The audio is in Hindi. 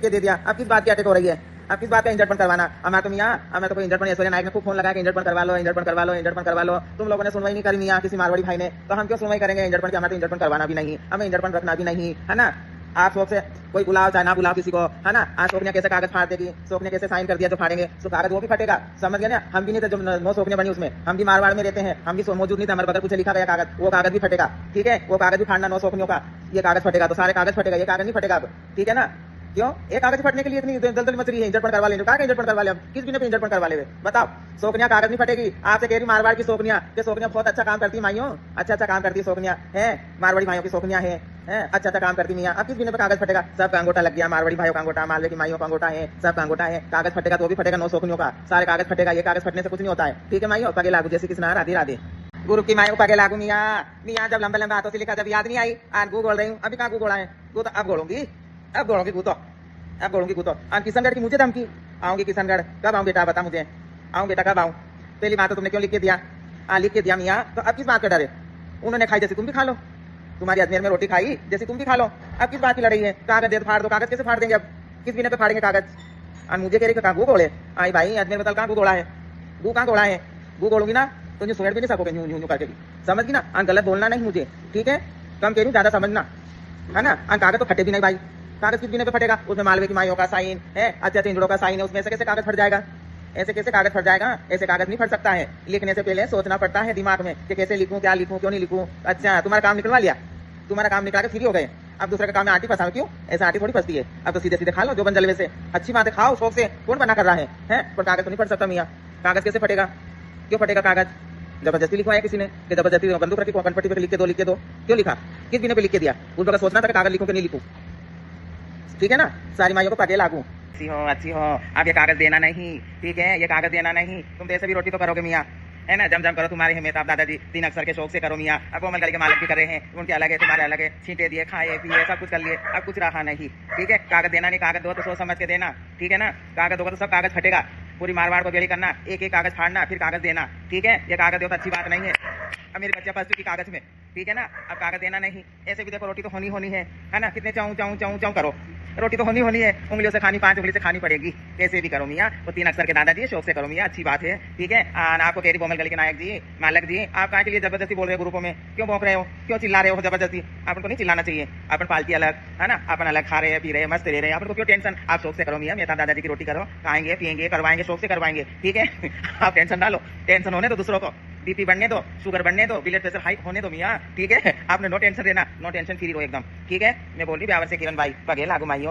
के दे दिया। अब किस बात की अटक हो रही है? अब किस बात का इंजर्टपन करवाना? हमारा तो मियाँ, हमें तो कोई इंजर्टपन ऐश्वर्या नायक ने खूब फोन लगा के इंजर्टपन करवा लो, इंजर्टपन करवा लो, इंजर्टपन करवा लो। तुम लोगों ने सुनवाई नहीं करी मियाँ किसी मारवाड़ी भाई ने, तो हम क्यों सुनवाई करेंगे इंजर्टपन की? हमें तो इंजर्टपन करवाना भी नहीं, हमें इंजर्टपन रखना भी नहीं, है ना। आप शौक से कोई बुलाओ चाहे ना बुलाओ किसी को, है ना। आज शोक ने कैसे कागज फाड़ देगी, शोक ने कैसे साइन कर दिया जो फाड़ेंगे, तो कागज वो भी फटेगा, समझ गए ना। हम भी नहीं थे जो 9 शोकने बनी उसमें, हम भी मारवाड़ में रहते हैं, हम भी मौजूद नहीं थे, हमारे बगल कुछ लिखा गया कागज, वो कागज भी फटेगा, ठीक है। वो कागज भी फाड़ना 9 शोकनियों का, ये कागज फटेगा तो सारे कागज फटेगा, ये कागज नहीं फटेगा अब, ठीक है ना। क्यों एक कागज फटने के लिए इतनी दलदल मच रही है? इंजर्टपन करवा ले, कहा इंजर्टपन करवा ले, अब किस बिना पे इंजर्टपन करवा ले? बताओ। सोकनिया कागज नहीं फटेगी। आपसे कह रही मारवाड़ की सोकनिया, कि सोकनिया बहुत अच्छा काम करती है माइयों, अच्छा काम करती है सोकनिया, है मारवाड़ी भाइयों की सोकनिया है, अच्छा काम करती मियाँ। अब किस बिना पे कागज फटेगा? सबका अंगूठा लग गया, मारवाड़ी भाइयों का अंगूठा, मालवे की माइयों का अंगूठा है, सबका अंगूठा है, कागज फटेगा तो भी फटेगा 9 शोकनियों का, सारे कागज फटेगा, ये कागज फटने से कुछ नहीं होता है, ठीक है माइयों। पगे लागू जैसे किसना राधे राधे। गुरु की माइयों पगे लागू मियाँ। मियाँ जब लंबे लंबे हाथों से लिखा, जब याद नहीं आई, आज गू गोल रही हूँ, अभी कहाँ गू गोला है? गू तो अब गोलूंगी, अब गोलूंगी गू तो, अब गोलूंगी गू तो। किशनगढ़ की मुझे धमकी, आऊंगी किशनगढ़, कब आऊँ बेटा बता मुझे, आऊँ बेटा कब आऊँ? पहली बात तो तुमने क्यों लिख के दिया? लिख के दिया मियाँ, तो अब किस बात का डर है? उन्होंने खाई जैसे तुम भी खा लो, तुम्हारी अजमेर में रोटी खाई जैसे तुम भी खा लो, अब किस बात की लड़ाई है? कागज दे फाड़ दो, कागज कैसे फाड़ देंगे अब? किस बिना पे फाड़ेंगे कागज? मुझे कह रही कहाँ गू गोड़े? आई भाई अजमेर बताल कहाँ गू गोड़ा है? गू कहाँ गोड़ा है? गू गोड़ूंगी ना तो सुन भी नहीं सकोगे यूं यूं करके भी, समझ गई ना। गलत बोलना नहीं मुझे, ठीक है, कम कह रही ज्यादा समझना, है ना। कागज तो फटे भी नहीं भाई, कागज किस बिना पे फटेगा? उसमें मालवे की माइयों का साइन है, अच्छे इंजड़ों का साइन है, उसमें से कैसे कागज फट जाएगा? ऐसे कैसे कागज फट जाएगा? ऐसे कागज नहीं फट सकता है। लिखने से पहले सोचना पड़ता है दिमाग में कि कैसे लिखूं, क्या लिखूं, क्यों नहीं लिखूं। अच्छा तुम्हारा काम निकलवा लिया, तुम्हारा काम निकला के फ्री हो गए, अब दूसरे का काम में आटी फंसाओ क्यों? ऐसा आटी थोड़ी फंसती है, अब तो सीधे सीधे खा लो जो बन जलवे से, अच्छी बात है खाओ शौक से, कौन बना कर रहा है? पर कागज तो नहीं फट सकता मियाँ, कागज कैसे फटेगा? क्यों फटेगा कागज? जबरदस्ती लिखवाया किसी ने कि जबरदस्ती बंदूक रखी कनपट्टी पे लिख के दो, क्यों लिखा? किस बिना पे लिख के दिया? उस वक्त सोचना था कि कागज लिखूं कि नहीं लिखूं, ठीक है ना। सारी माइयों को पगे लागू। अच्छी हो अब ये कागज देना नहीं, ठीक है, ये कागज देना नहीं। तुम जैसे भी रोटी तो करोगे मियाँ, है ना, जम करो। तुम्हारे मेहताब दादाजी 3 अक्षर के शौक से करो मियाँ। अब कोमल गली के मालिक भी कर रहे हैं, उनके अलग है, तुम्हारे अलग है, छींटे दिए, खाए पिए, सब कुछ कर लिए, अब कुछ रहा नहीं, ठीक है। कागज देना नहीं, कागज दो तो सोच समझ के देना, ठीक है ना। कागज होगा तो सब कागज फटेगा, पूरी मारवाड़ को बेड़ी करना, एक एक कागज फाड़ना फिर कागज देना, ठीक है। ये कागज दो तो अच्छी बात नहीं है। अब मेरी बच्चा फंस चुकी कागज में, ठीक है ना। अब कागज देना नहीं। ऐसे भी देखो रोटी तो होनी है ना। कितने चाऊं चाऊं चाऊं चाऊं करो, रोटी तो होनी है, उंगलियों से खानी, 5 उंगली से खानी पड़ेगी, कैसे भी करो मियाँ। वो 3 अक्षर के दादाजी शौक से करो मियाँ, अच्छी बात है, ठीक है। आपको कह रही कोमल गली के नायक जी, मालक जी, आप कहाँ के लिए जबरदस्ती बोल रहे हो? ग्रुपों में क्यों भौंक रहे हो, क्यों चिल्ला रहे हो जबरदस्ती? अपन को नहीं चिल्लाना चाहिए, अपन पालती अलग, है ना, अपन अलग खा रहे हैं, पी रहे हैं, मस्त रह रहे हैं, अपन को क्यों टेंशन? आप शौक से करो मियाँ, मेहता दादाजी की रोटी करो, खाएंगे पियेंगे करवाएंगे, शौक से करवाएंगे, ठीक है। आप टेंशन डालो, टेंशन होने दो दूसरों को, बीपी बढ़ने दो, शुगर बढ़ने दो, ब्लड प्रेशर हाई होने दो मियाँ, ठीक है। आपने नो टेंशन देना, नो टेंशन फ्री रहो एकदम, ठीक है। मैं बोल रही ब्यावर से किरण भाई, पगे लागू माइयों।